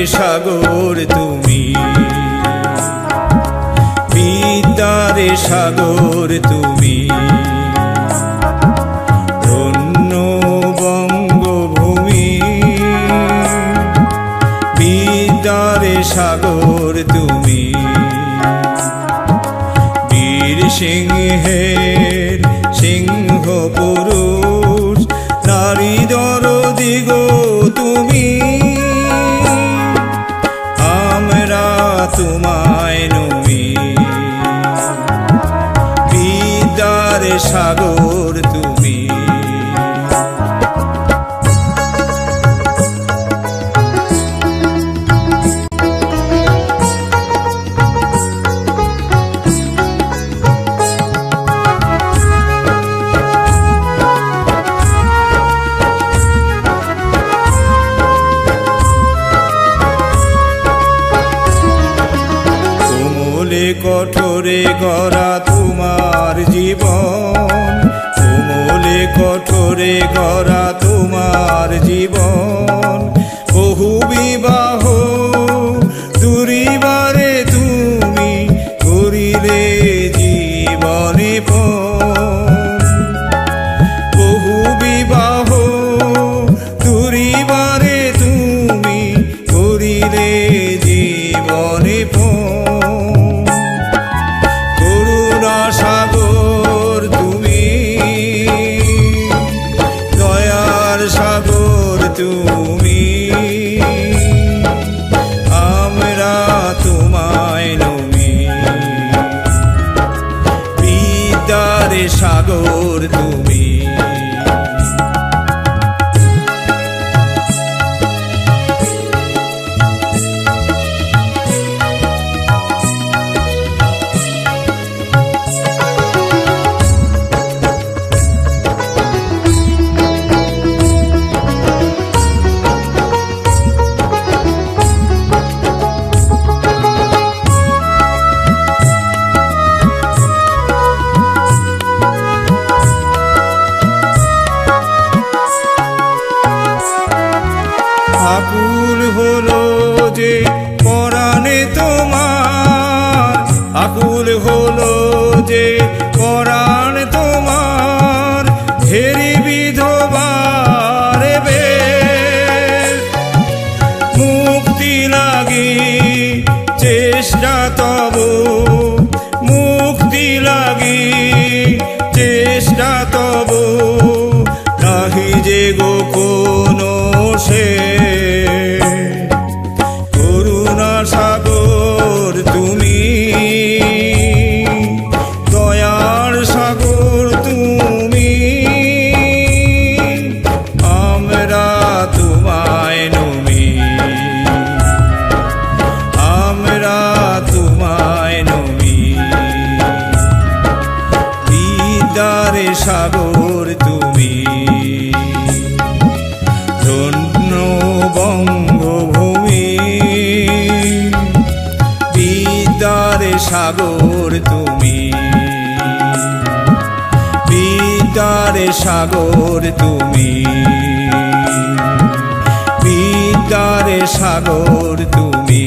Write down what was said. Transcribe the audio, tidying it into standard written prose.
সাগর তুমি, বিদ্যারে সাগর তুমি। ধন্য বঙ্গভূমি, বিদ্যারে সাগর তুমি। বীর সিংহের সিংহ পুরুষ, নারী দরদি গো তুমি। আমরা তোমায় নমি, বিদ্যার সাগর তুমি। কঠোরে গড়া তোমার জীবন, কোমলে কঠোরে গড়া তোমার জীবন। বহু বিবাহ দুরিবারে তুমি করিলে জীবনে পণ। বহু বিবাহ দুরিবারে তুমি করিলে জীবনে পণ। সাগর তুমি, দয়ার সাগর তুমি। আমরা তোমায় নমি, বিদ্যার সাগর তুমি। আকুল হলো যে পরাণে তোমার, আকুল হলো যে পরাণ তোমার। ধেরি বিধবার বেশ, মুক্তি লাগি চেষ্টা তব, মুক্তি লাগি চেষ্টা তব। নাহি যে গো কোনো সে, করুণা সাগর তুমি, দয়ার সাগর তুমি। আমরা তোমায় নমি, আমরা তোমায় নমি, বিদ্যার সাগর তুমি। ধন্য বঙ্গভূমি, বিদ্যার সাগর তুমি, বিদ্যার সাগর তুমি, বিদ্যার সাগর তুমি।